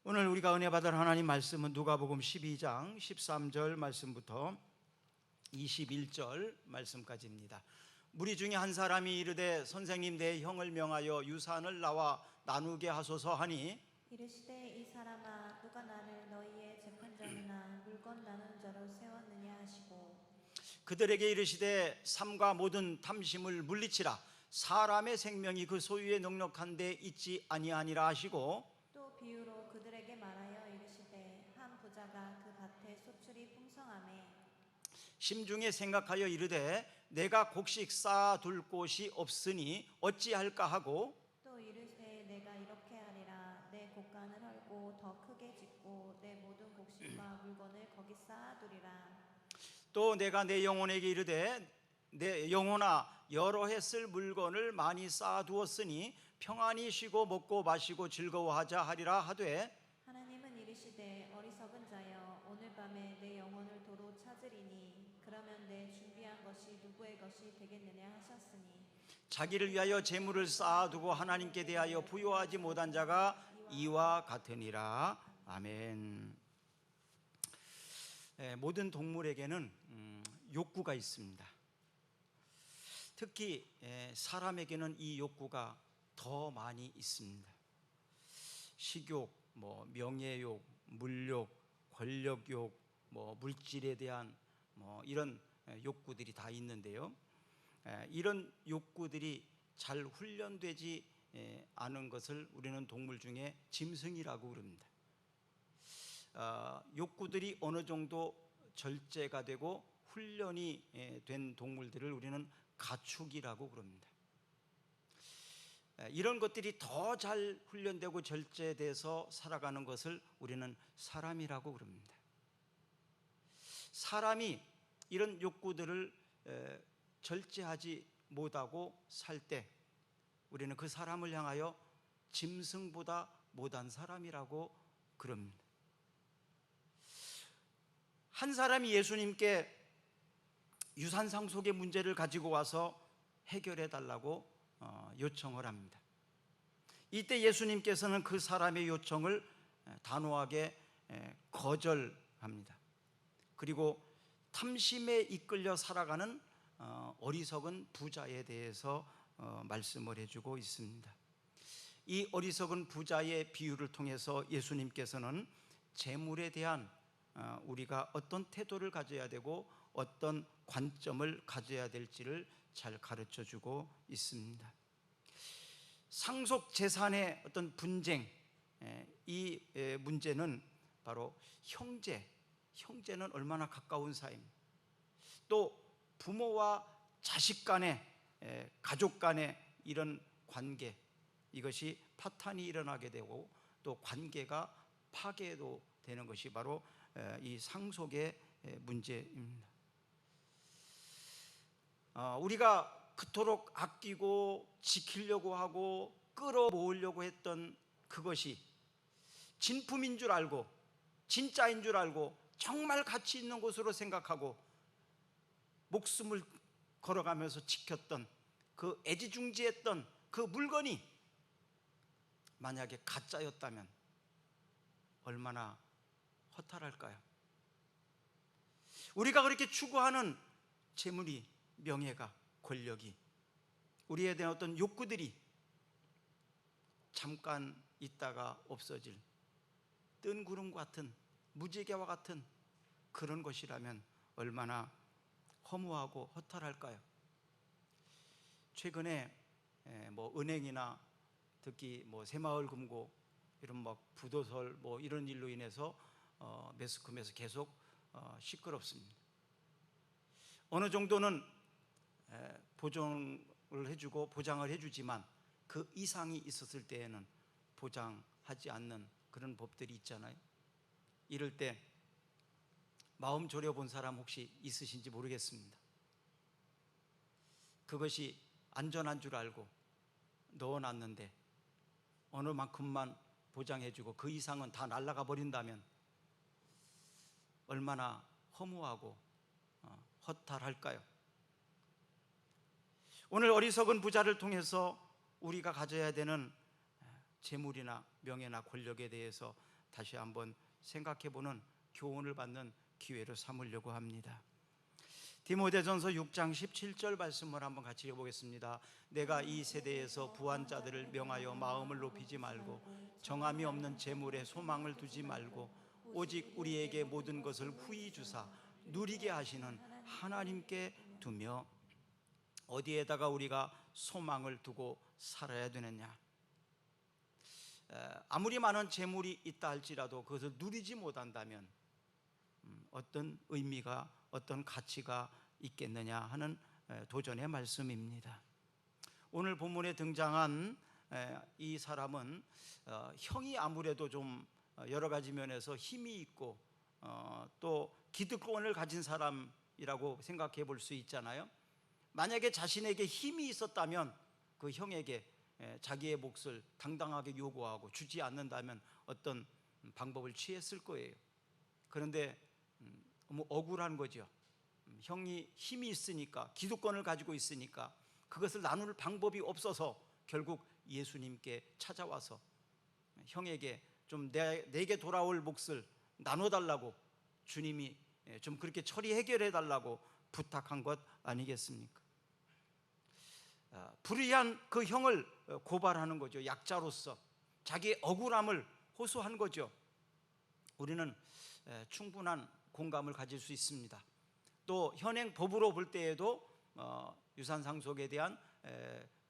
오늘 우리가 은혜 받을 하나님 말씀은 누가복음 12장 13절 말씀부터 21절 말씀까지입니다. 무리 중에 한 사람이 이르되 선생님, 내 형을 명하여 유산을 나와 나누게 하소서 하니, 이르시되 이 사람아, 누가 나를 너희의 재판장이나 물건 나누는 자로 세웠느냐 하시고, 그들에게 이르시되 삼가 모든 탐심을 물리치라. 사람의 생명이 그 소유에 넉넉한 데 있지 아니하니라 하시고, 또 비유로 그들에게 말하여 이르시되 한 부자가 그 밭에 소출이 풍성하매 심중에 생각하여 이르되 내가 곡식 쌓아둘 곳이 없으니 어찌할까 하고, 또 이르시되 내가 이렇게 하리라. 내 곡간을 헐고 더 크게 짓고 내 모든 곡식과 물건을 거기 쌓아두리라. 또 내가 내 영혼에게 이르되 내 영혼아, 여러 해 쓸 물건을 많이 쌓아두었으니 평안히 쉬고 먹고 마시고 즐거워하자 하리라 하되, 하나님은 이르시되 어리석은 자여, 오늘 밤에 내 영혼을 도로 찾으리니 그러면 내 준비한 것이 누구의 것이 되겠느냐 하셨으니, 자기를 위하여 재물을 쌓아두고 하나님께 대하여 부요하지 못한 자가 이와 같으니라. 아멘. 모든 동물에게는 욕구가 있습니다. 특히 사람에게는 이 욕구가 더 많이 있습니다. 식욕, 명예욕, 물욕, 권력욕, 물질에 대한 이런 욕구들이 다 있는데요. 이런 욕구들이 잘 훈련되지 않은 것을 우리는 동물 중에 짐승이라고 그럽니다. 욕구들이 어느 정도 절제가 되고 훈련이 된 동물들을 우리는 가축이라고 그럽니다. 이런 것들이 더 잘 훈련되고 절제돼서 살아가는 것을 우리는 사람이라고 그럽니다. 사람이 이런 욕구들을 절제하지 못하고 살 때 우리는 그 사람을 향하여 짐승보다 못한 사람이라고 그럽니다. 한 사람이 예수님께 유산상속의 문제를 가지고 와서 해결해 달라고 요청을 합니다. 이때 예수님께서는 그 사람의 요청을 단호하게 거절합니다. 그리고 탐심에 이끌려 살아가는 어리석은 부자에 대해서 말씀을 해주고 있습니다. 이 어리석은 부자의 비유를 통해서 예수님께서는 재물에 대한 우리가 어떤 태도를 가져야 되고 어떤 관점을 가져야 될지를 잘 가르쳐 주고 있습니다. 상속 재산의 어떤 분쟁, 이 문제는 바로 형제는 얼마나 가까운 사이입니다. 또 부모와 자식 간의, 가족 간의 이런 관계, 이것이 파탄이 일어나게 되고 또 관계가 파괴도 되는 것이 바로 이 상속의 문제입니다. 우리가 그토록 아끼고 지키려고 하고 끌어모으려고 했던 그것이 진품인 줄 알고 진짜인 줄 알고 정말 가치 있는 것으로 생각하고 목숨을 걸어가면서 지켰던 그 애지중지했던 그 물건이 만약에 가짜였다면 얼마나 허탈할까요? 우리가 그렇게 추구하는 재물이, 명예가, 권력이, 우리에 대한 어떤 욕구들이 잠깐 있다가 없어질 뜬 구름 같은, 무지개와 같은 그런 것이라면 얼마나 허무하고 허탈할까요? 최근에 은행이나 특히 새마을금고 이런 부도설 이런 일로 인해서 매스컴에서 계속 시끄럽습니다. 어느 정도는 보정을 해주고 보장을 해주지만 그 이상이 있었을 때에는 보장하지 않는 그런 법들이 있잖아요. 이럴 때 마음 졸여본 사람 혹시 있으신지 모르겠습니다. 그것이 안전한 줄 알고 넣어놨는데 어느 만큼만 보장해주고 그 이상은 다 날아가 버린다면 얼마나 허무하고 허탈할까요? 오늘 어리석은 부자를 통해서 우리가 가져야 되는 재물이나 명예나 권력에 대해서 다시 한번 생각해보는 교훈을 받는 기회로 삼으려고 합니다. 디모데전서 6장 17절 말씀을 한번 같이 읽어보겠습니다. 내가 이 세대에서 부한 자들을 명하여 마음을 높이지 말고 정함이 없는 재물에 소망을 두지 말고 오직 우리에게 모든 것을 후히 주사 누리게 하시는 하나님께 두며 어디에다가 우리가 소망을 두고 살아야 되느냐. 아무리 많은 재물이 있다 할지라도 그것을 누리지 못한다면 어떤 의미가, 어떤 가치가 있겠느냐 하는 도전의 말씀입니다. 오늘 본문에 등장한 이 사람은 형이 아무래도 좀 여러 가지 면에서 힘이 있고 또 기득권을 가진 사람이라고 생각해 볼 수 있잖아요. 만약에 자신에게 힘이 있었다면 그 형에게 자기의 몫을 당당하게 요구하고 주지 않는다면 어떤 방법을 취했을 거예요. 그런데 너무 억울한 거죠. 형이 힘이 있으니까, 기득권을 가지고 있으니까 그것을 나눌 방법이 없어서 결국 예수님께 찾아와서 형에게 좀 내게 돌아올 몫을 나눠달라고 주님이 좀 그렇게 해결해 달라고 부탁한 것 아니겠습니까? 불의한 그 형을 고발하는 거죠. 약자로서 자기의 억울함을 호소한 거죠. 우리는 충분한 공감을 가질 수 있습니다. 또 현행 법으로 볼 때에도 유산상속에 대한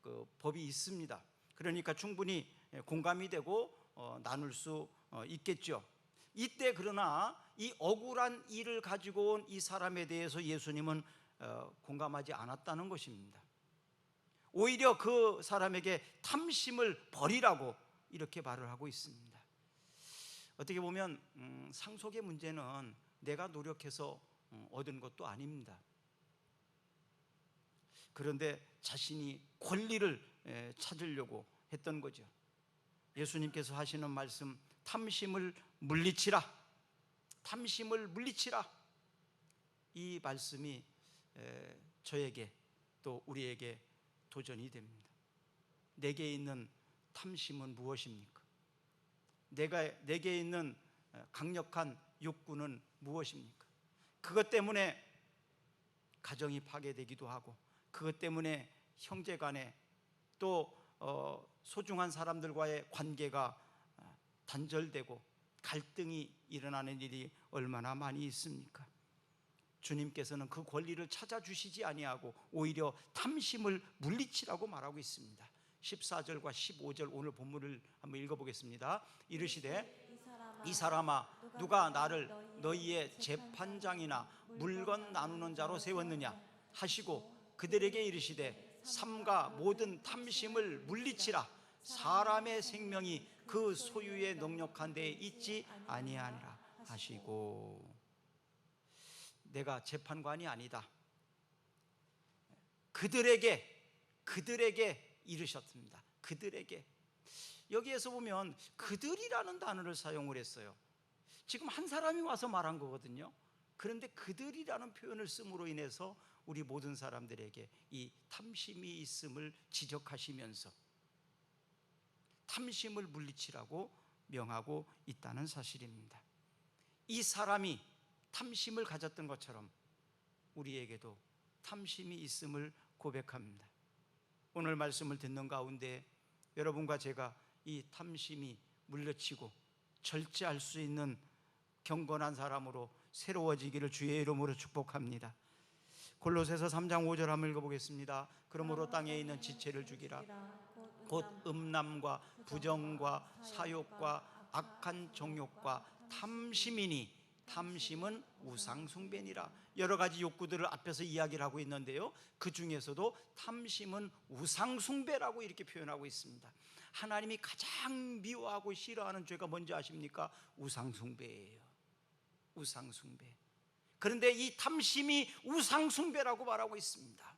그 법이 있습니다. 그러니까 충분히 공감이 되고 나눌 수 있겠죠. 이때 그러나 이 억울한 일을 가지고 온 이 사람에 대해서 예수님은 공감하지 않았다는 것입니다. 오히려 그 사람에게 탐심을 버리라고 이렇게 말을 하고 있습니다. 어떻게 보면 상속의 문제는 내가 노력해서 얻은 것도 아닙니다. 그런데 자신이 권리를 찾으려고 했던 거죠. 예수님께서 하시는 말씀, 탐심을 물리치라, 탐심을 물리치라. 이 말씀이 저에게 또 우리에게 도전이 됩니다. 내게 있는 탐심은 무엇입니까? 내게 있는 강력한 욕구는 무엇입니까? 그것 때문에 가정이 파괴되기도 하고, 그것 때문에 형제간에 또 소중한 사람들과의 관계가 단절되고 갈등이 일어나는 일이 얼마나 많이 있습니까? 주님께서는 그 권리를 찾아주시지 아니하고 오히려 탐심을 물리치라고 말하고 있습니다. 14절과 15절 오늘 본문을 한번 읽어보겠습니다. 이르시되 이 사람아 누가 나를 너희의 재판장이나 물건 나누는 자로 세웠느냐 하시고 그들에게 이르시되 삼가 모든 탐심을 물리치라. 사람의 생명이 그 소유의 넉넉한 데에 있지 아니하니라 하시고. 내가 재판관이 아니다. 그들에게 이르셨습니다. 그들에게. 여기에서 보면 그들이라는 단어를 사용을 했어요. 지금 한 사람이 와서 말한 거거든요. 그런데 그들이라는 표현을 씀으로 인해서 우리 모든 사람들에게 이 탐심이 있음을 지적하시면서 탐심을 물리치라고 명하고 있다는 사실입니다. 이 사람이 탐심을 가졌던 것처럼 우리에게도 탐심이 있음을 고백합니다. 오늘 말씀을 듣는 가운데 여러분과 제가 이 탐심이 물려치고 절제할 수 있는 경건한 사람으로 새로워지기를 주의 이름으로 축복합니다. 골로새서 3장 5절 한번 읽어보겠습니다. 그러므로 땅에 있는 지체를 죽이라. 곧 음란과 부정과 사욕과 악한 정욕과 탐심이니 탐심은 우상숭배니라. 여러 가지 욕구들을 앞에서 이야기를 하고 있는데요, 그 중에서도 탐심은 우상숭배라고 이렇게 표현하고 있습니다. 하나님이 가장 미워하고 싫어하는 죄가 뭔지 아십니까? 우상숭배예요. 우상숭배. 그런데 이 탐심이 우상숭배라고 말하고 있습니다.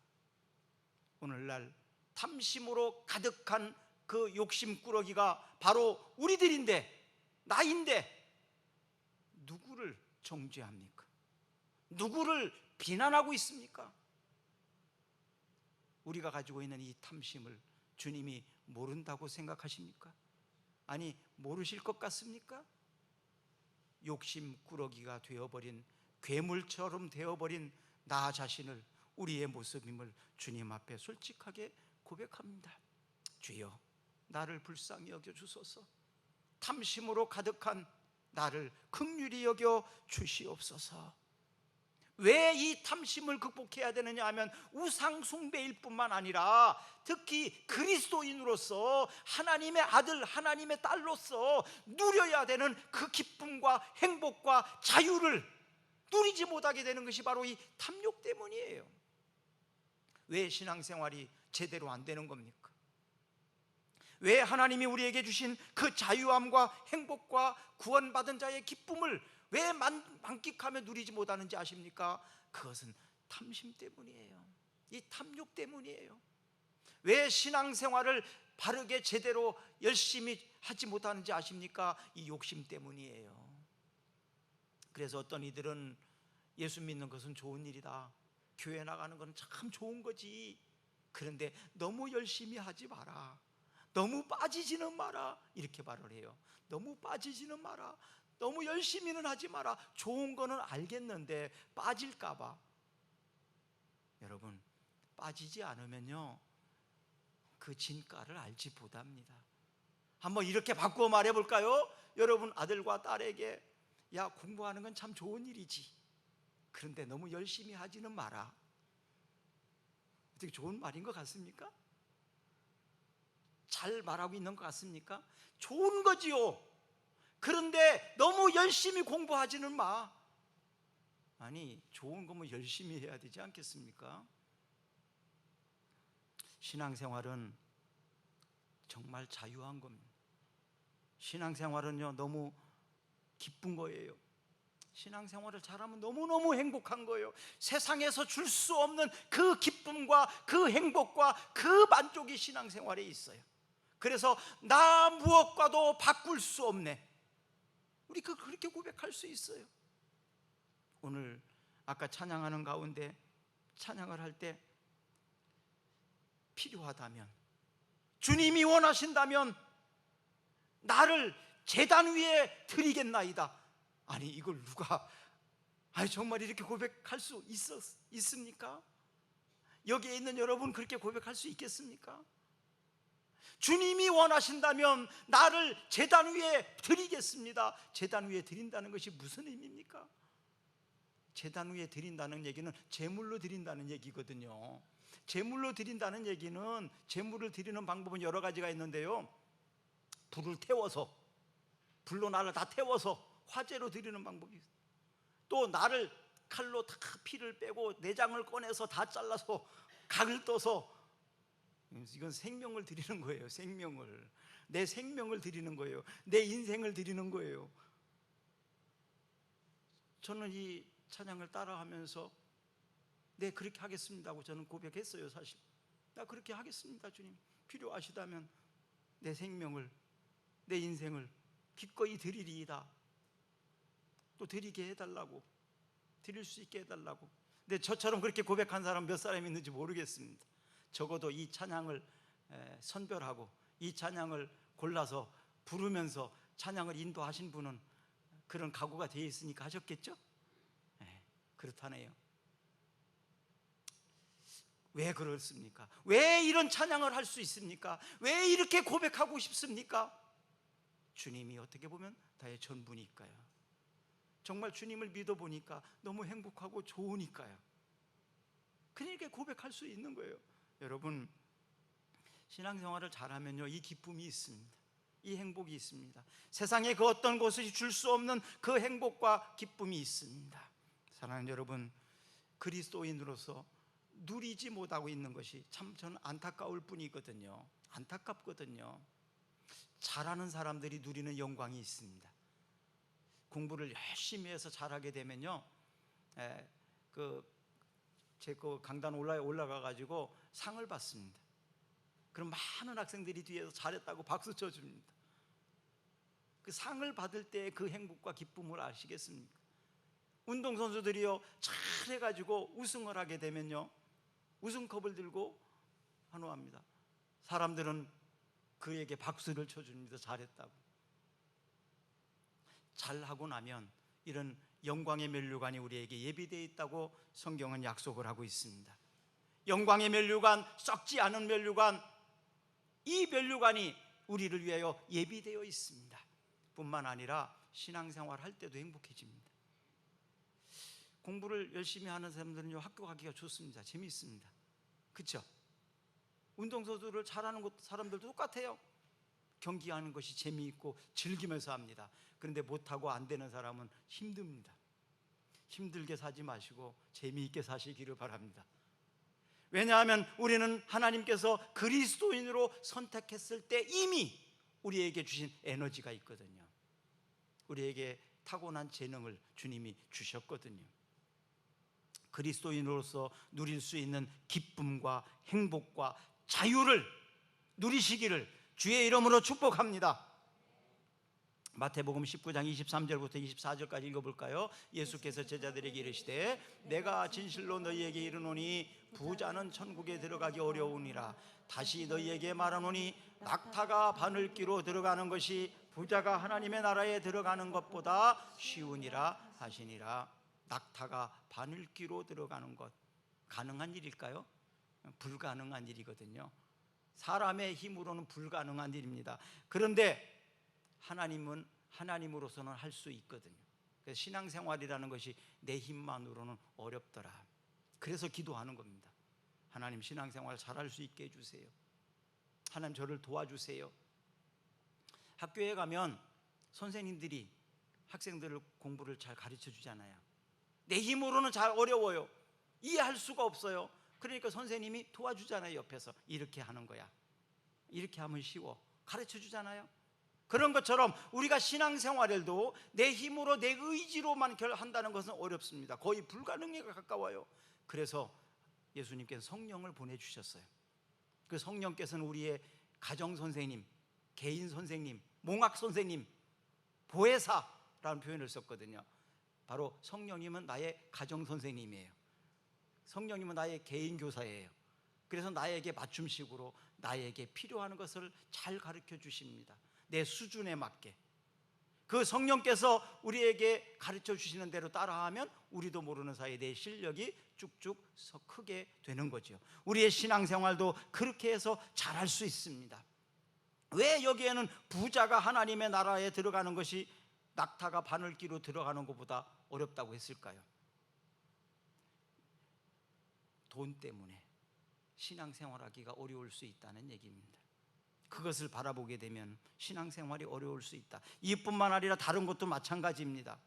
오늘날 탐심으로 가득한 그 욕심꾸러기가 바로 우리들인데, 나인데 누구를 정죄합니까? 누구를 비난하고 있습니까? 우리가 가지고 있는 이 탐심을 주님이 모른다고 생각하십니까? 아니, 모르실 것 같습니까? 욕심꾸러기가 되어버린, 괴물처럼 되어버린 나 자신을, 우리의 모습임을 주님 앞에 솔직하게 고백합니다. 주여, 나를 불쌍히 여겨 주소서. 탐심으로 가득한 나를 긍휼히 여겨 주시옵소서. 왜 이 탐심을 극복해야 되느냐 하면 우상 숭배일 뿐만 아니라 특히 그리스도인으로서 하나님의 아들, 하나님의 딸로서 누려야 되는 그 기쁨과 행복과 자유를 누리지 못하게 되는 것이 바로 이 탐욕 때문이에요. 왜 신앙생활이 제대로 안 되는 겁니까? 왜 하나님이 우리에게 주신 그 자유함과 행복과 구원받은 자의 기쁨을 왜 만끽하며 누리지 못하는지 아십니까? 그것은 탐심 때문이에요. 이 탐욕 때문이에요. 왜 신앙생활을 바르게 제대로 열심히 하지 못하는지 아십니까? 이 욕심 때문이에요. 그래서 어떤 이들은 예수 믿는 것은 좋은 일이다, 교회 나가는 건 참 좋은 거지, 그런데 너무 열심히 하지 마라, 너무 빠지지는 마라, 이렇게 말을 해요. 너무 빠지지는 마라, 너무 열심히는 하지 마라. 좋은 거는 알겠는데 빠질까 봐. 여러분, 빠지지 않으면요 그 진가를 알지 못합니다. 한번 이렇게 바꾸어 말해 볼까요? 여러분 아들과 딸에게, 야, 공부하는 건 참 좋은 일이지, 그런데 너무 열심히 하지는 마라. 어떻게 좋은 말인 것 같습니까? 잘 말하고 있는 것 같습니까? 좋은 거지요. 그런데 너무 열심히 공부하지는 마. 아니, 좋은 거면 열심히 해야 되지 않겠습니까? 신앙생활은 정말 자유한 겁니다. 신앙생활은요 너무 기쁜 거예요. 신앙생활을 잘하면 너무너무 행복한 거예요. 세상에서 줄 수 없는 그 기쁨과 그 행복과 그 만족이 신앙생활에 있어요. 그래서 나 무엇과도 바꿀 수 없네, 우리 그렇게 고백할 수 있어요. 오늘 아까 찬양하는 가운데 찬양을 할 때 필요하다면, 주님이 원하신다면 나를 제단 위에 드리겠나이다. 아니, 이걸 누가 정말 이렇게 고백할 수 있습니까? 여기에 있는 여러분 그렇게 고백할 수 있겠습니까? 주님이 원하신다면 나를 제단 위에 드리겠습니다. 제단 위에 드린다는 것이 무슨 의미입니까? 제단 위에 드린다는 얘기는 제물로 드린다는 얘기거든요. 제물로 드린다는 얘기는, 제물을 드리는 방법은 여러 가지가 있는데요, 불을 태워서, 불로 나를 다 태워서 화제로 드리는 방법이 있어요. 또 나를 칼로 다 피를 빼고 내장을 꺼내서 다 잘라서 각을 떠서, 이건 생명을 드리는 거예요. 생명을, 내 생명을 드리는 거예요. 내 인생을 드리는 거예요. 저는 이 찬양을 따라하면서 네, 그렇게 하겠습니다 하고 저는 고백했어요. 사실 나 그렇게 하겠습니다, 주님. 필요하시다면 내 생명을, 내 인생을 기꺼이 드리리이다. 또 드리게 해달라고, 드릴 수 있게 해달라고. 근데 저처럼 그렇게 고백한 사람 몇 사람 있는지 모르겠습니다. 적어도 이 찬양을 선별하고 이 찬양을 골라서 부르면서 찬양을 인도하신 분은 그런 각오가 되어 있으니까 하셨겠죠? 네, 그렇다네요. 왜 그렇습니까? 왜 이런 찬양을 할 수 있습니까? 왜 이렇게 고백하고 싶습니까? 주님이 어떻게 보면 나의 전부니까요. 정말 주님을 믿어보니까 너무 행복하고 좋으니까요. 그러니까 고백할 수 있는 거예요. 여러분, 신앙생활을 잘하면요 이 기쁨이 있습니다. 이 행복이 있습니다. 세상에 그 어떤 것이 줄 수 없는 그 행복과 기쁨이 있습니다. 사랑하는 여러분, 그리스도인으로서 누리지 못하고 있는 것이 참 저는 안타까울 뿐이거든요. 안타깝거든요. 잘하는 사람들이 누리는 영광이 있습니다. 공부를 열심히 해서 잘하게 되면요, 제 강단 올라가 가지고 상을 받습니다. 그럼 많은 학생들이 뒤에서 잘했다고 박수 쳐줍니다. 그 상을 받을 때 그 행복과 기쁨을 아시겠습니까? 운동선수들이요 잘해가지고 우승을 하게 되면요 우승컵을 들고 환호합니다. 사람들은 그에게 박수를 쳐줍니다. 잘했다고. 잘하고 나면 이런 영광의 면류관이 우리에게 예비되어 있다고 성경은 약속을 하고 있습니다. 영광의 면류관, 썩지 않은 면류관, 이 면류관이 우리를 위하여 예비되어 있습니다. 뿐만 아니라 신앙생활 할 때도 행복해집니다. 공부를 열심히 하는 사람들은요, 학교 가기가 좋습니다. 재미있습니다. 그렇죠? 운동선수를 잘하는 사람들도 똑같아요. 경기하는 것이 재미있고 즐기면서 합니다. 그런데 못하고 안 되는 사람은 힘듭니다. 힘들게 사지 마시고 재미있게 사시기를 바랍니다. 왜냐하면 우리는 하나님께서 그리스도인으로 선택했을 때 이미 우리에게 주신 에너지가 있거든요. 우리에게 타고난 재능을 주님이 주셨거든요. 그리스도인으로서 누릴 수 있는 기쁨과 행복과 자유를 누리시기를 주의 이름으로 축복합니다. 마태복음 19장 23절부터 24절까지 읽어볼까요? 예수께서 제자들에게 이르시되 내가 진실로 너희에게 이르노니 부자는 천국에 들어가기 어려우니라. 다시 너희에게 말하노니 낙타가 바늘기로 들어가는 것이 부자가 하나님의 나라에 들어가는 것보다 쉬우니라 하시니라. 낙타가 바늘기로 들어가는 것, 가능한 일일까요? 불가능한 일이거든요. 사람의 힘으로는 불가능한 일입니다. 그런데 하나님은 하나님으로서는 할 수 있거든요. 그래서 신앙생활이라는 것이 내 힘만으로는 어렵더라. 그래서 기도하는 겁니다. 하나님, 신앙생활 잘할 수 있게 해주세요. 하나님, 저를 도와주세요. 학교에 가면 선생님들이 학생들을 공부를 잘 가르쳐 주잖아요. 내 힘으로는 잘 어려워요. 이해할 수가 없어요. 그러니까 선생님이 도와주잖아요. 옆에서 이렇게 하는 거야, 이렇게 하면 쉬워, 가르쳐 주잖아요. 그런 것처럼 우리가 신앙생활에도 내 힘으로 내 의지로만 한다는 것은 어렵습니다. 거의 불가능에 가까워요. 그래서 예수님께서 성령을 보내주셨어요. 그 성령께서는 우리의 가정선생님, 개인선생님, 몽학선생님, 보혜사라는 표현을 썼거든요. 바로 성령님은 나의 가정선생님이에요. 성령님은 나의 개인교사예요. 그래서 나에게 맞춤식으로 나에게 필요한 것을 잘 가르쳐 주십니다. 내 수준에 맞게. 그 성령께서 우리에게 가르쳐 주시는 대로 따라하면 우리도 모르는 사이에 내 실력이 쭉쭉 크게 되는 거죠. 우리의 신앙생활도 그렇게 해서 잘할 수 있습니다. 왜 여기에는 부자가 하나님의 나라에 들어가는 것이 낙타가 바늘기로 들어가는 것보다 어렵다고 했을까요? 돈 때문에 신앙생활하기가 어려울 수 있다는 얘기입니다. 그것을 바라보게 되면 신앙생활이 어려울 수 있다. 이뿐만 아니라 다른 것도 마찬가지입니다.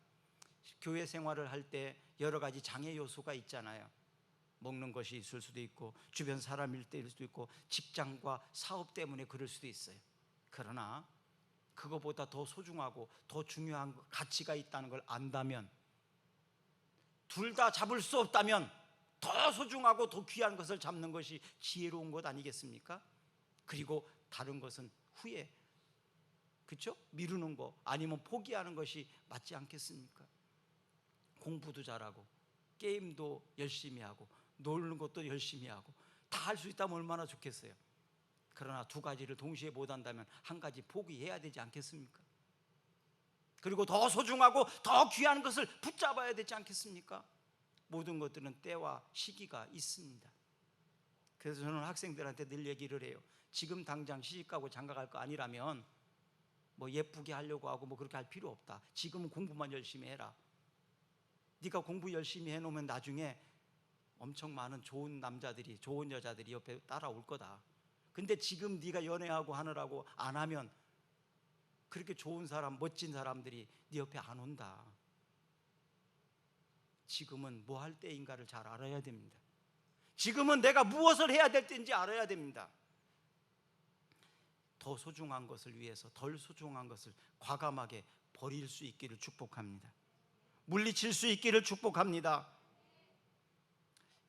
교회 생활을 할 때 여러 가지 장애 요소가 있잖아요. 먹는 것이 있을 수도 있고, 주변 사람 일대일 수도 있고, 직장과 사업 때문에 그럴 수도 있어요. 그러나 그거보다 더 소중하고 더 중요한 가치가 있다는 걸 안다면, 둘 다 잡을 수 없다면 더 소중하고 더 귀한 것을 잡는 것이 지혜로운 것 아니겠습니까? 그리고 다른 것은 후에, 그렇죠? 미루는 거 아니면 포기하는 것이 맞지 않겠습니까? 공부도 잘하고 게임도 열심히 하고 놀는 것도 열심히 하고 다 할 수 있다면 얼마나 좋겠어요. 그러나 두 가지를 동시에 못한다면 한 가지 포기해야 되지 않겠습니까? 그리고 더 소중하고 더 귀한 것을 붙잡아야 되지 않겠습니까? 모든 것들은 때와 시기가 있습니다. 그래서 저는 학생들한테 늘 얘기를 해요. 지금 당장 시집가고 장가갈 거 아니라면 뭐 예쁘게 하려고 하고 뭐 그렇게 할 필요 없다. 지금은 공부만 열심히 해라. 네가 공부 열심히 해놓으면 나중에 엄청 많은 좋은 남자들이, 좋은 여자들이 옆에 따라올 거다. 근데 지금 네가 연애하고 하느라고 안 하면 그렇게 좋은 사람, 멋진 사람들이 네 옆에 안 온다. 지금은 뭐 할 때인가를 잘 알아야 됩니다. 지금은 내가 무엇을 해야 될 때인지 알아야 됩니다. 더 소중한 것을 위해서 덜 소중한 것을 과감하게 버릴 수 있기를 축복합니다. 물리칠 수 있기를 축복합니다.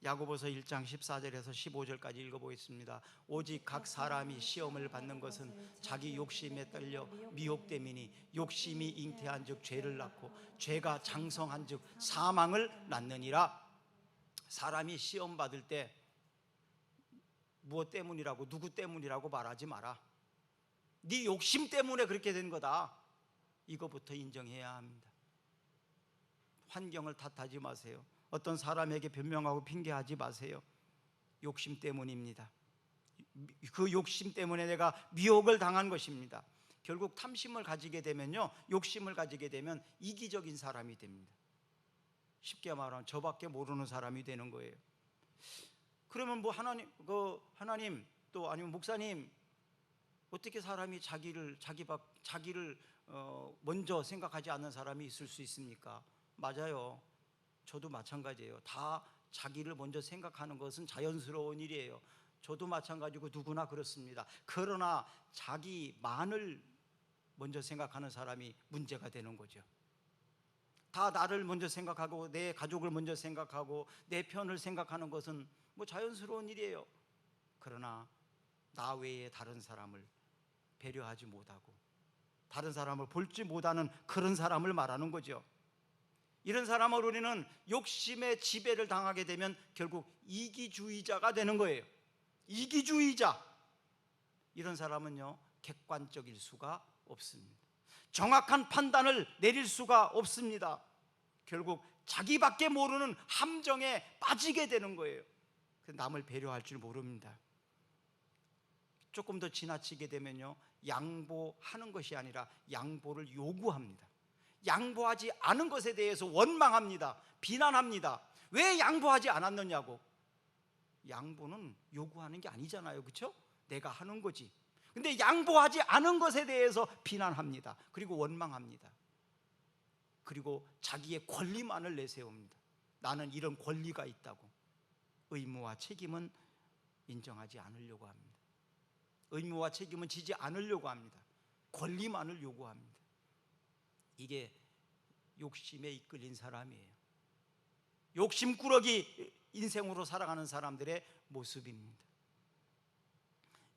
야고보서 1장 14절에서 15절까지 읽어보겠습니다. 오직 각 사람이 시험을 받는 것은 자기 욕심에 떨려 미혹됨이니 욕심이 잉태한 즉 죄를 낳고 죄가 장성한 즉 사망을 낳느니라. 사람이 시험 받을 때 무엇 때문이라고, 누구 때문이라고 말하지 마라. 네 욕심 때문에 그렇게 된 거다. 이거부터 인정해야 합니다. 환경을 탓하지 마세요. 어떤 사람에게 변명하고 핑계하지 마세요. 욕심 때문입니다. 그 욕심 때문에 내가 미혹을 당한 것입니다. 결국 탐심을 가지게 되면요, 욕심을 가지게 되면 이기적인 사람이 됩니다. 쉽게 말하면 저밖에 모르는 사람이 되는 거예요. 그러면 뭐 하나님 또 아니면 목사님, 어떻게 사람이 자기를 먼저 생각하지 않는 사람이 있을 수 있습니까? 맞아요. 저도 마찬가지예요. 다 자기를 먼저 생각하는 것은 자연스러운 일이에요. 저도 마찬가지고 누구나 그렇습니다. 그러나 자기만을 먼저 생각하는 사람이 문제가 되는 거죠. 다 나를 먼저 생각하고 내 가족을 먼저 생각하고 내 편을 생각하는 것은 뭐 자연스러운 일이에요. 그러나 나 외에 다른 사람을 배려하지 못하고 다른 사람을 볼지 못하는 그런 사람을 말하는 거죠. 이런 사람을 우리는 욕심의 지배를 당하게 되면 결국 이기주의자가 되는 거예요. 이기주의자. 이런 사람은요, 객관적일 수가 없습니다. 정확한 판단을 내릴 수가 없습니다. 결국 자기밖에 모르는 함정에 빠지게 되는 거예요. 남을 배려할 줄 모릅니다. 조금 더 지나치게 되면요, 양보하는 것이 아니라 양보를 요구합니다. 양보하지 않은 것에 대해서 원망합니다. 비난합니다. 왜 양보하지 않았느냐고. 양보는 요구하는 게 아니잖아요, 그렇죠? 내가 하는 거지. 근데 양보하지 않은 것에 대해서 비난합니다. 그리고 원망합니다. 그리고 자기의 권리만을 내세웁니다. 나는 이런 권리가 있다고. 의무와 책임은 인정하지 않으려고 합니다. 의무와 책임은 지지 않으려고 합니다. 권리만을 요구합니다. 이게 욕심에 이끌린 사람이에요. 욕심꾸러기 인생으로 살아가는 사람들의 모습입니다.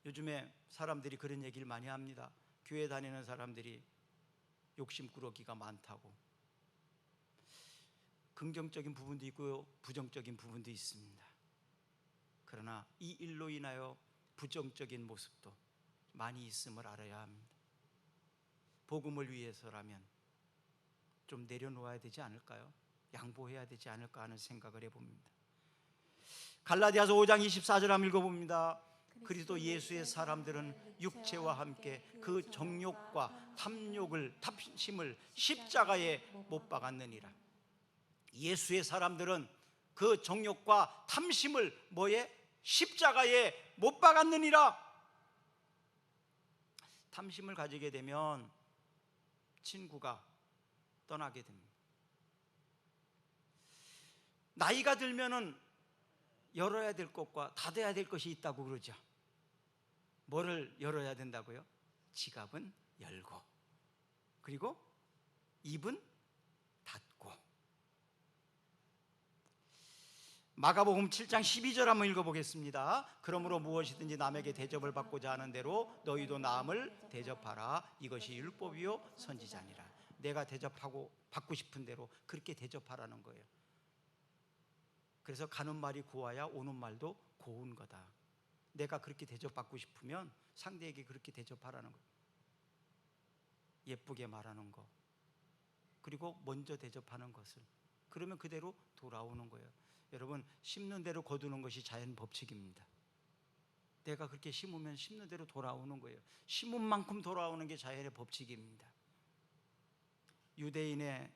요즘에 사람들이 그런 얘기를 많이 합니다. 교회 다니는 사람들이 욕심꾸러기가 많다고. 긍정적인 부분도 있고요, 부정적인 부분도 있습니다. 그러나 이 일로 인하여 부정적인 모습도 많이 있음을 알아야 합니다. 복음을 위해서라면 좀 내려놓아야 되지 않을까요? 양보해야 되지 않을까 하는 생각을 해봅니다. 갈라디아서 5장 24절 한번 읽어봅니다. 그리스도 예수의 사람들은 육체와 함께 그 정욕과 탐심을 십자가에 못 박았느니라. 예수의 사람들은 그 정욕과 탐심을 뭐에? 십자가에 못 박았느니라. 탐심을 가지게 되면 친구가 떠나게 됩니다. 나이가 들면은 열어야 될 것과 닫아야 될 것이 있다고 그러죠. 뭐를 열어야 된다고요? 지갑은 열고, 그리고 입은 닫고. 마가복음 7장 12절 한번 읽어보겠습니다. 그러므로 무엇이든지 남에게 대접을 받고자 하는 대로 너희도 남을 대접하라. 이것이 율법이요 선지자니라. 내가 대접하고 받고 싶은 대로 그렇게 대접하라는 거예요. 그래서 가는 말이 고와야 오는 말도 고운 거다. 내가 그렇게 대접받고 싶으면 상대에게 그렇게 대접하라는 거. 예쁘게 말하는 거, 그리고 먼저 대접하는 것을. 그러면 그대로 돌아오는 거예요. 여러분, 심는 대로 거두는 것이 자연 법칙입니다. 내가 그렇게 심으면 심는 대로 돌아오는 거예요. 심은 만큼 돌아오는 게 자연의 법칙입니다. 유대인의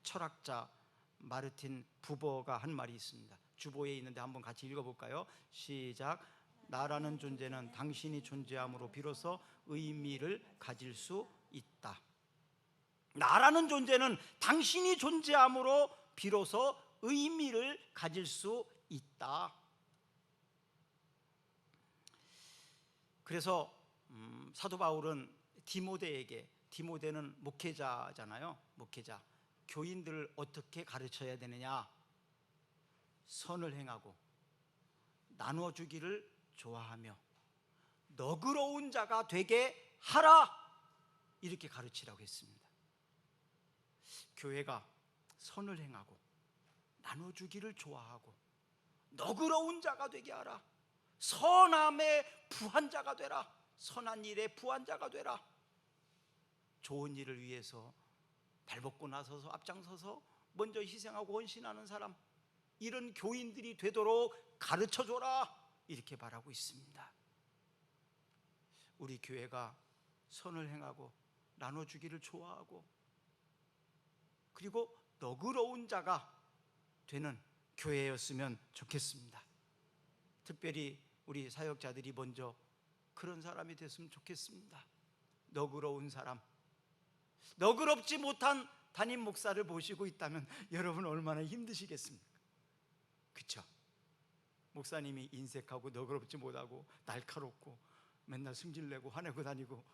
철학자 마르틴 부버가 한 말이 있습니다. 주보에 있는데 한번 같이 읽어볼까요? 시작. 나라는 존재는 당신이 존재함으로 비로소 의미를 가질 수 있다. 나라는 존재는 당신이 존재함으로 비로소 의미를 가질 수 있다. 그래서 사도 바울은 디모데에게, 디모데는 목회자잖아요. 목회자. 교인들을 어떻게 가르쳐야 되느냐? 선을 행하고 나눠주기를 좋아하며 너그러운 자가 되게 하라. 이렇게 가르치라고 했습니다. 교회가 선을 행하고 나눠주기를 좋아하고 너그러운 자가 되게 하라. 선함의 부한 자가 되라. 선한 일의 부한 자가 되라. 좋은 일을 위해서 발벗고 나서서 앞장서서 먼저 희생하고 헌신하는 사람, 이런 교인들이 되도록 가르쳐줘라, 이렇게 바라고 있습니다. 우리 교회가 선을 행하고 나눠주기를 좋아하고, 그리고 너그러운 자가 되는 교회였으면 좋겠습니다. 특별히 우리 사역자들이 먼저 그런 사람이 됐으면 좋겠습니다. 너그러운 사람. 너그럽지 못한 담임 목사를 보시고 있다면 여러분 얼마나 힘드시겠습니까? 그렇죠? 목사님이 인색하고 너그럽지 못하고 날카롭고 맨날 승질내고 화내고 다니고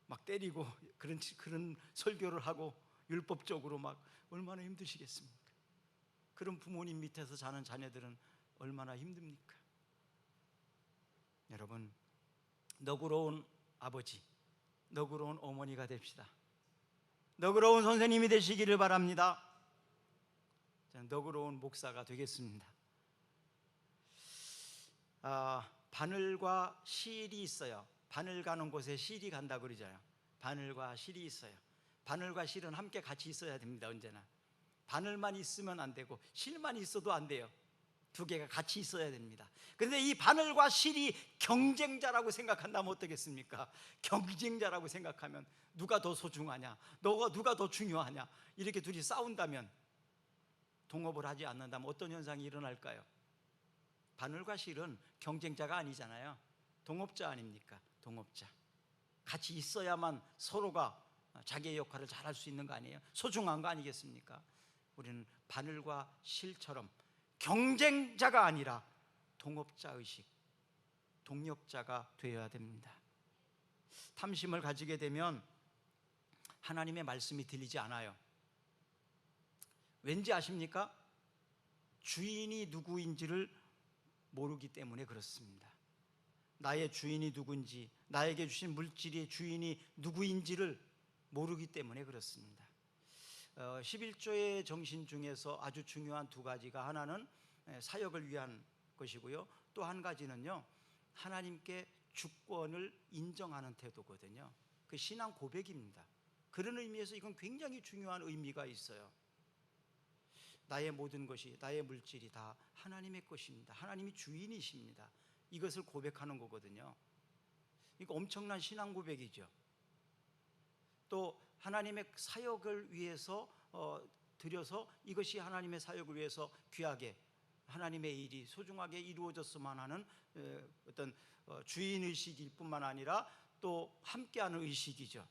막 때리고 그런 설교를 하고 율법적으로 막 얼마나 힘드시겠습니까? 그런 부모님 밑에서 자는 자녀들은 얼마나 힘듭니까? 여러분, 너그러운 아버지, 너그러운 어머니가 됩시다. 너그러운 선생님이 되시기를 바랍니다. 저는 너그러운 목사가 되겠습니다. 바늘과 실이 있어요. 바늘 가는 곳에 실이 간다 그러잖아요. 바늘과 실이 있어요. 바늘과 실은 함께 같이 있어야 됩니다. 언제나 바늘만 있으면 안 되고 실만 있어도 안 돼요. 두 개가 같이 있어야 됩니다. 그런데 이 바늘과 실이 경쟁자라고 생각한다면 어떻겠습니까? 경쟁자라고 생각하면 누가 더 소중하냐, 누가 더 중요하냐, 이렇게 둘이 싸운다면, 동업을 하지 않는다면 어떤 현상이 일어날까요? 바늘과 실은 경쟁자가 아니잖아요. 동업자 아닙니까? 동업자. 같이 있어야만 서로가 자기의 역할을 잘할 수 있는 거 아니에요? 소중한 거 아니겠습니까? 우리는 바늘과 실처럼 경쟁자가 아니라 동업자 의식, 동력자가 되어야 됩니다. 탐심을 가지게 되면 하나님의 말씀이 들리지 않아요. 왠지 아십니까? 주인이 누구인지를 모르기 때문에 그렇습니다. 나의 주인이 누군지, 나에게 주신 물질의 주인이 누구인지를 모르기 때문에 그렇습니다. 11조의 정신 중에서 아주 중요한 두 가지가, 하나는 사역을 위한 것이고요, 또 한 가지는요, 하나님께 주권을 인정하는 태도거든요. 그 신앙 고백입니다. 그런 의미에서 이건 굉장히 중요한 의미가 있어요. 나의 모든 것이, 나의 물질이 다 하나님의 것입니다. 하나님이 주인이십니다. 이것을 고백하는 거거든요. 이거 엄청난 신앙 고백이죠. 또 하나님의 사역을 위해서 드려서 이것이 하나님의 사역을 위해서 귀하게, 하나님의 일이 소중하게 이루어졌으면 하는 어떤 주인의식일 뿐만 아니라 또 함께하는 의식이죠.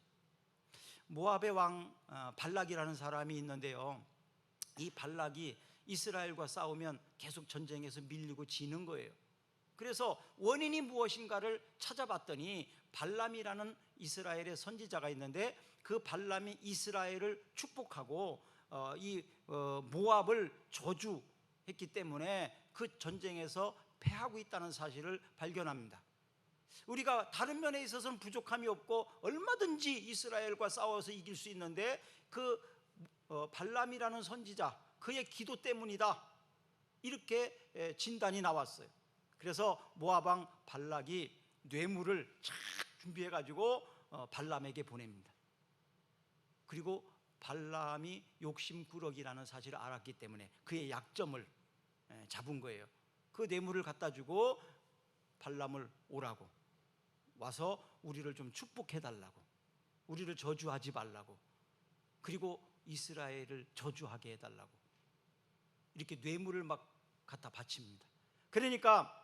모압의 왕 발락이라는 사람이 있는데요, 이 발락이 이스라엘과 싸우면 계속 전쟁에서 밀리고 지는 거예요. 그래서 원인이 무엇인가를 찾아봤더니 발람이라는 이스라엘의 선지자가 있는데, 그 발람이 이스라엘을 축복하고 이 모압을 저주했기 때문에 그 전쟁에서 패하고 있다는 사실을 발견합니다. 우리가 다른 면에 있어서는 부족함이 없고 얼마든지 이스라엘과 싸워서 이길 수 있는데, 그 발람이라는 선지자, 그의 기도 때문이다, 이렇게 진단이 나왔어요. 그래서 모압 왕 발락이 뇌물을 쫙 준비해 가지고 발람에게 보냅니다. 그리고 발람이 욕심꾸러기라는 사실을 알았기 때문에 그의 약점을 잡은 거예요. 그 뇌물을 갖다 주고 발람을 오라고, 와서 우리를 좀 축복해 달라고, 우리를 저주하지 말라고, 그리고 이스라엘을 저주하게 해달라고, 이렇게 뇌물을 막 갖다 바칩니다. 그러니까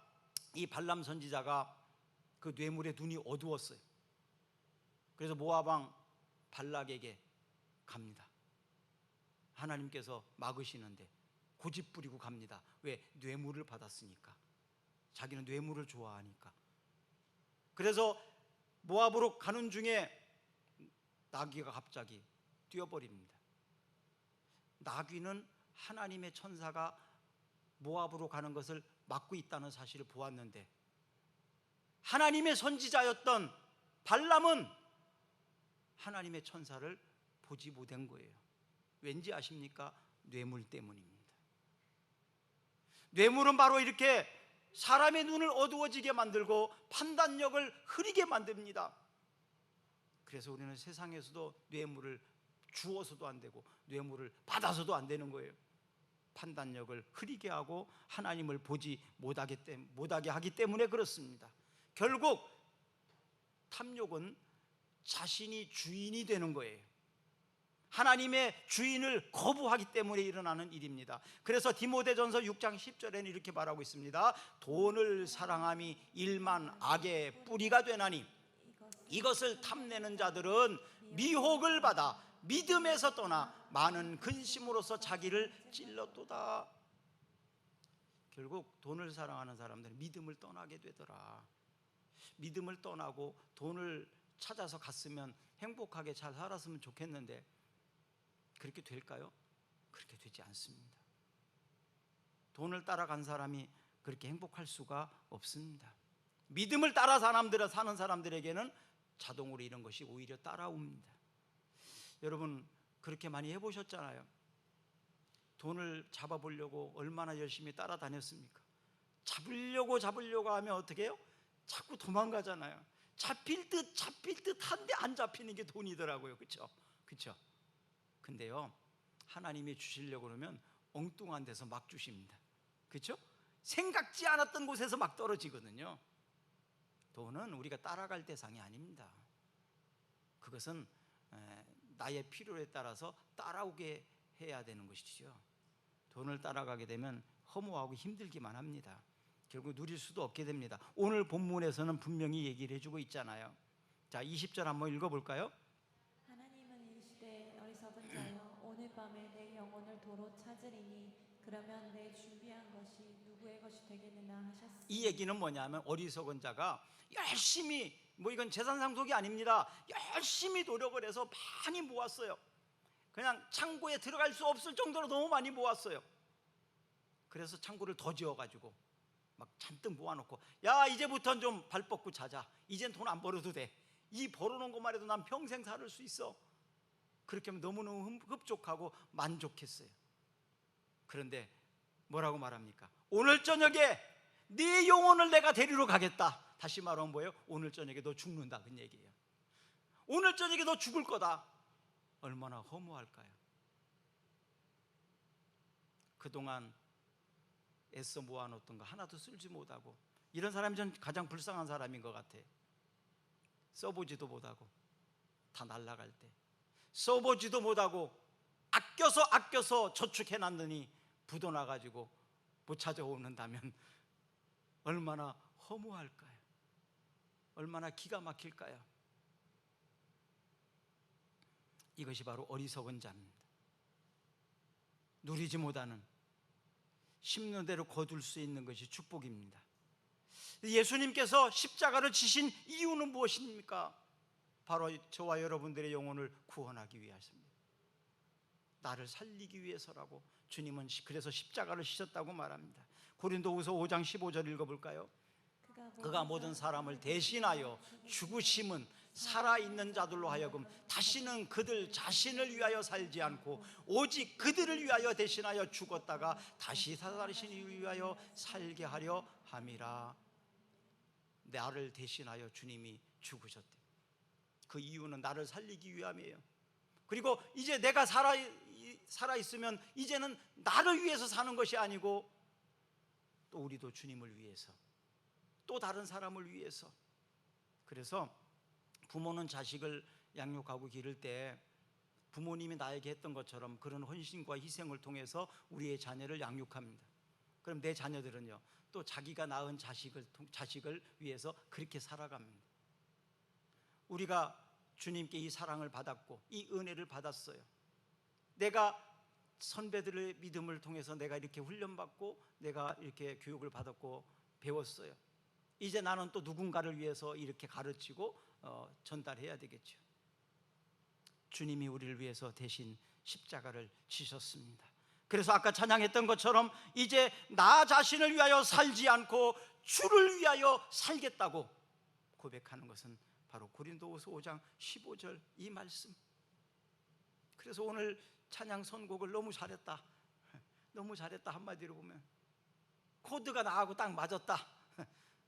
이 발람 선지자가 그 뇌물에 눈이 어두웠어요. 그래서 모압 왕 발락에게 갑니다. 하나님께서 막으시는데 고집 부리고 갑니다. 왜? 뇌물을 받았으니까. 자기는 뇌물을 좋아하니까. 그래서 모압으로 가는 중에 나귀가 갑자기 뛰어버립니다. 나귀는 하나님의 천사가 모압으로 가는 것을 막고 있다는 사실을 보았는데, 하나님의 선지자였던 발람은 하나님의 천사를 보지 못한 거예요. 왠지 아십니까? 뇌물 때문입니다. 뇌물은 바로 이렇게 사람의 눈을 어두워지게 만들고 판단력을 흐리게 만듭니다. 그래서 우리는 세상에서도 뇌물을 주어서도 안 되고 뇌물을 받아서도 안 되는 거예요. 판단력을 흐리게 하고 하나님을 보지 못하게 하기 때문에 그렇습니다. 결국 탐욕은 자신이 주인이 되는 거예요. 하나님의 주인을 거부하기 때문에 일어나는 일입니다. 그래서 디모데전서 6장 10절에는 이렇게 말하고 있습니다. 돈을 사랑함이 일만 악의 뿌리가 되나니 이것을 탐내는 자들은 미혹을 받아 믿음에서 떠나 많은 근심으로서 자기를 찔렀도다. 결국 돈을 사랑하는 사람들은 믿음을 떠나게 되더라. 믿음을 떠나고 돈을 찾아서 갔으면 행복하게 잘 살았으면 좋겠는데 그렇게 될까요? 그렇게 되지 않습니다. 돈을 따라간 사람이 그렇게 행복할 수가 없습니다. 믿음을 따라 사는 사람들에게는 자동으로 이런 것이 오히려 따라옵니다. 여러분 그렇게 많이 해보셨잖아요. 돈을 잡아보려고 얼마나 열심히 따라다녔습니까? 잡으려고 하면 어떻게 해요? 자꾸 도망가잖아요. 잡힐 듯 한데 안 잡히는 게 돈이더라고요. 그렇죠? 근데요 하나님이 주시려고 그러면 엉뚱한 데서 막 주십니다. 그렇죠? 생각지 않았던 곳에서 막 떨어지거든요. 돈은 우리가 따라갈 대상이 아닙니다. 그것은 나의 필요에 따라서 따라오게 해야 되는 것이죠. 돈을 따라가게 되면 허무하고 힘들기만 합니다. 결국 누릴 수도 없게 됩니다. 오늘 본문에서는 분명히 얘기를 해주고 있잖아요. 자, 20절 한번 읽어볼까요? 하나님은 이르시되 어리석은 자여 오늘 밤에 내 영혼을 도로 찾으리니 그러면 내 준비한 것이 누구의 것이 되겠느냐 하셨으니. 이 얘기는 뭐냐면 어리석은 자가 열심히 이건 재산 상속이 아닙니다. 열심히 노력을 해서 많이 모았어요. 그냥 창고에 들어갈 수 없을 정도로 너무 많이 모았어요. 그래서 창고를 더 지어가지고 막 잔뜩 모아놓고 야 이제부터는 좀 발 뻗고 자자. 이젠 돈 안 벌어도 돼. 이 벌어놓은 것만 해도 난 평생 살을 수 있어. 그렇게 하면 너무너무 흡족하고 만족했어요. 그런데 뭐라고 말합니까? 오늘 저녁에 네 영혼을 내가 데리러 가겠다. 다시 말하면 뭐예요? 오늘 저녁에 너 죽는다 그 얘기예요. 오늘 저녁에 너 죽을 거다. 얼마나 허무할까요? 그동안 애써 모아놓던 거 하나도 쓸지 못하고, 이런 사람이 전 가장 불쌍한 사람인 것 같아요. 써보지도 못하고 다 날아갈 때, 써보지도 못하고 아껴서 저축해놨더니 부도나가지고 못 찾아오는다면 얼마나 허무할까요? 얼마나 기가 막힐까요? 이것이 바로 어리석은 자입니다. 누리지 못하는, 심는 대로 거둘 수 있는 것이 축복입니다. 예수님께서 십자가를 지신 이유는 무엇입니까? 바로 저와 여러분들의 영혼을 구원하기 위하십니다. 나를 살리기 위해서라고 주님은 그래서 십자가를 지셨다고 말합니다. 고린도후서 5장 15절 읽어볼까요? 그가 모든 사람을 대신하여 죽으심은 살아있는 자들로 하여금 다시는 그들 자신을 위하여 살지 않고 오직 그들을 위하여 대신하여 죽었다가 다시 살아나시니 위하여 살게 하려 함이라. 나를 대신하여 주님이 죽으셨대. 그 이유는 나를 살리기 위함이에요. 그리고 이제 내가 살아있으면 이제는 나를 위해서 사는 것이 아니고 또 우리도 주님을 위해서, 또 다른 사람을 위해서. 그래서 부모는 자식을 양육하고 기를 때 부모님이 나에게 했던 것처럼 그런 헌신과 희생을 통해서 우리의 자녀를 양육합니다. 그럼 내 자녀들은요 또 자기가 낳은 자식을 위해서 그렇게 살아갑니다. 우리가 주님께 이 사랑을 받았고 이 은혜를 받았어요. 내가 선배들의 믿음을 통해서 내가 이렇게 훈련받고 내가 이렇게 교육을 받았고 배웠어요. 이제 나는 또 누군가를 위해서 이렇게 가르치고 전달해야 되겠죠. 주님이 우리를 위해서 대신 십자가를 지셨습니다. 그래서 아까 찬양했던 것처럼 이제 나 자신을 위하여 살지 않고 주를 위하여 살겠다고 고백하는 것은 바로 고린도후서 5장 15절 이 말씀. 그래서 오늘 찬양 선곡을 너무 잘했다, 너무 잘했다 한마디로 보면 코드가 나하고 딱 맞았다,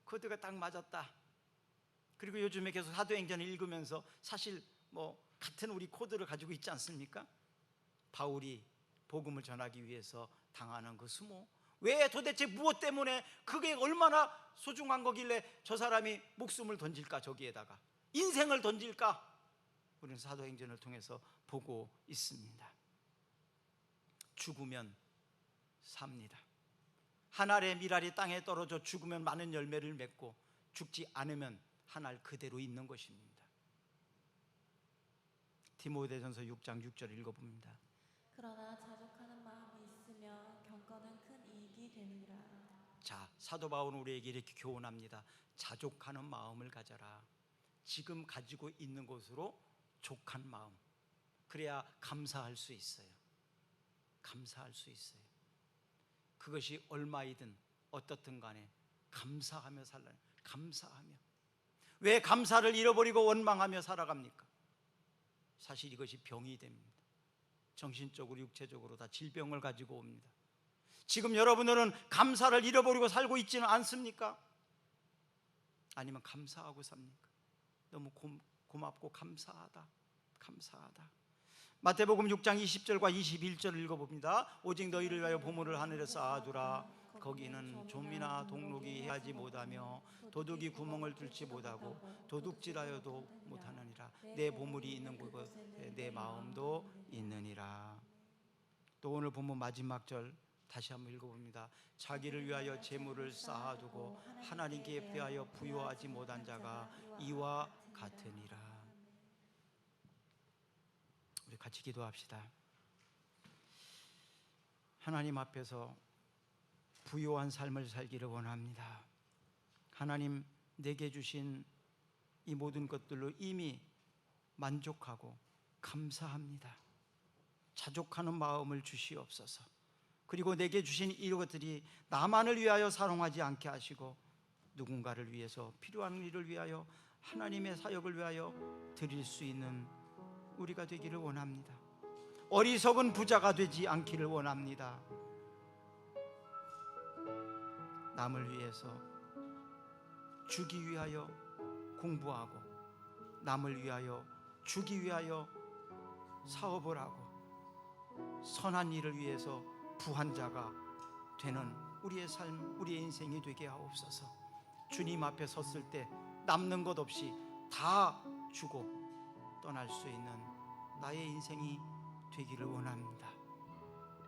코드가 딱 맞았다. 그리고 요즘에 계속 사도행전을 읽으면서 사실 뭐 같은 우리 코드를 가지고 있지 않습니까? 바울이 복음을 전하기 위해서 당하는 그 수모, 왜 도대체 무엇 때문에 그게 얼마나 소중한 거길래 저 사람이 목숨을 던질까, 저기에다가 인생을 던질까? 우리는 사도행전을 통해서 보고 있습니다. 죽으면 삽니다. 한 알의 밀알이 땅에 떨어져 죽으면 많은 열매를 맺고 죽지 않으면 한 알 그대로 있는 것입니다. 디모데전서 6장 6절 읽어봅니다. 그러나 자족하는 마음이 있으면 경건은 큰 이익이 되느니라. 자, 사도 바울은 우리에게 이렇게 교훈합니다. 자족하는 마음을 가져라. 지금 가지고 있는 것으로 족한 마음, 그래야 감사할 수 있어요. 감사할 수 있어요. 그것이 얼마이든 어떻든 간에 감사하며 살라는, 감사하며. 왜 감사를 잃어버리고 원망하며 살아갑니까? 사실 이것이 병이 됩니다. 정신적으로 육체적으로 다 질병을 가지고 옵니다. 지금 여러분들은 감사를 잃어버리고 살고 있지는 않습니까? 아니면 감사하고 삽니까? 너무 고맙고 감사하다, 감사하다. 마태복음 6장 20절과 21절을 읽어봅니다. 오직 너희를 위하여 보물을 하늘에 쌓아두라. 거기는 좀이나 동록이 해하지 못하며 도둑이 구멍을 뚫지 못하고 도둑질하여도 못하느니라. 내 보물이 있는 곳에 내 마음도 있느니라. 또 오늘 본문 마지막 절 다시 한번 읽어봅니다. 자기를 위하여 재물을 쌓아두고 하나님께 대하여 부요하지 못한 자가 이와 같으니라. 우리 같이 기도합시다. 하나님 앞에서 부요한 삶을 살기를 원합니다. 하나님, 내게 주신 이 모든 것들로 이미 만족하고 감사합니다. 자족하는 마음을 주시옵소서. 그리고 내게 주신 이것들이 나만을 위하여 사용하지 않게 하시고 누군가를 위해서, 필요한 일을 위하여, 하나님의 사역을 위하여 드릴 수 있는 우리가 되기를 원합니다. 어리석은 부자가 되지 않기를 원합니다. 남을 위해서 주기 위하여 공부하고, 남을 위하여 주기 위하여 사업을 하고, 선한 일을 위해서 부한 자가 되는 우리의 삶, 우리의 인생이 되게 하옵소서. 주님 앞에 섰을 때 남는 것 없이 다 주고 떠날 수 있는 나의 인생이 되기를 원합니다.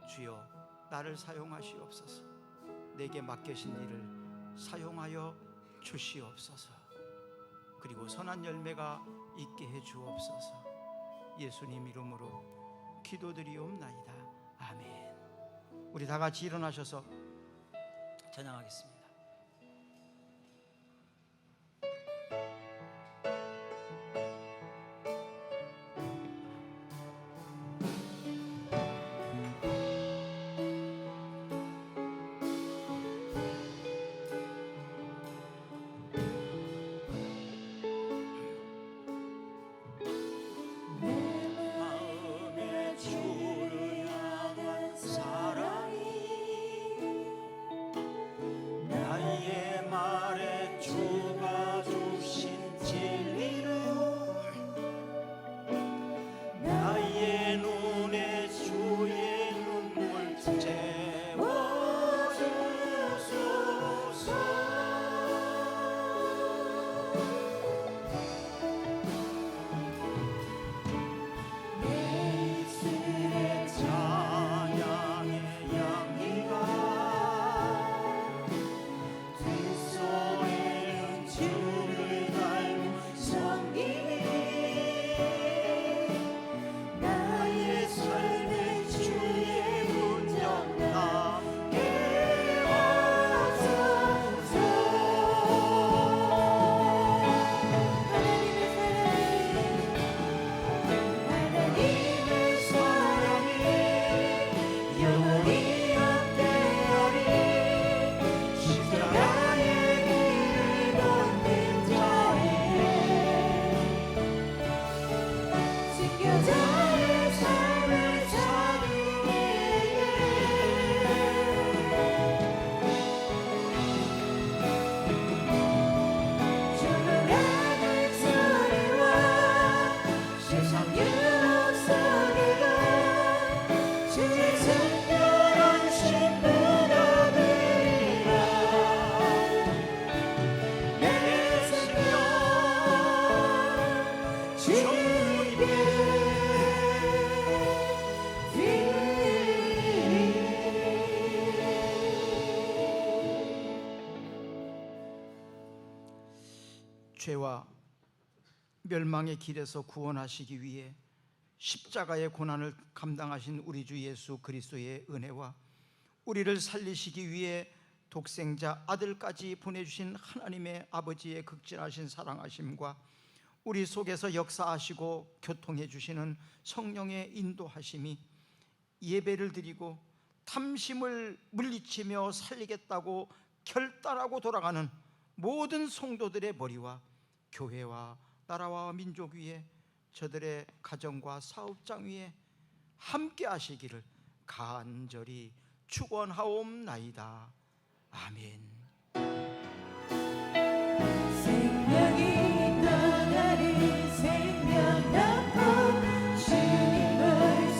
주여, 나를 사용하시옵소서. 내게 맡겨진 일을 사용하여 주시옵소서. 그리고 선한 열매가 있게 해 주옵소서. 예수님 이름으로 기도드리옵나이다. 아멘. 우리 다 같이 일어나셔서 찬양하겠습니다. 나 죄와 멸망의 길에서 구원하시기 위해 십자가의 고난을 감당하신 우리 주 예수 그리스도의 은혜와 우리를 살리시기 위해 독생자 아들까지 보내주신 하나님의 아버지의 극진하신 사랑하심과 우리 속에서 역사하시고 교통해 주시는 성령의 인도하심이 예배를 드리고 탐심을 물리치며 살리겠다고 결단하고 돌아가는 모든 성도들의 머리와 교회와 나라와 민족 위에, 저들의 가정과 사업장 위에 함께 하시기를 간절히 축원하옵나이다. 아멘. 생명이 떠나는 생명 낳고 주님 볼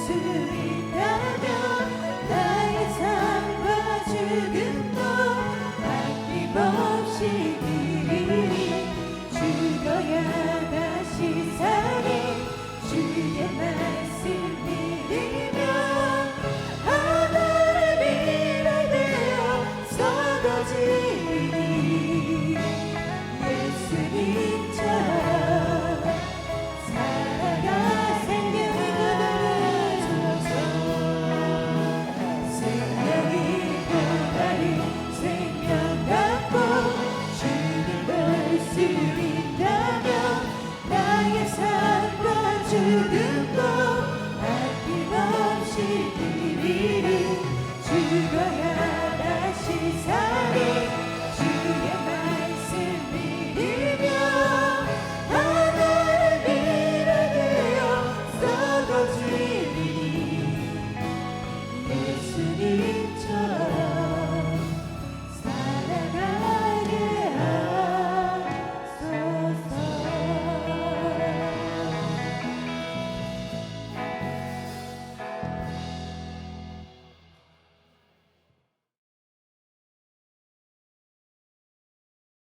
수 있다면 나의 삶과 죽음도 아낌없이 드리리. 죽어야 다시 사니 주의 말씀 믿으며 하늘의 미래 되어 쏟아지니 예수님처럼 살아가 생명이 거두어줘서 생명이 보다리 생명 갖고 주를 볼 수 있다면 나의 삶과 죽음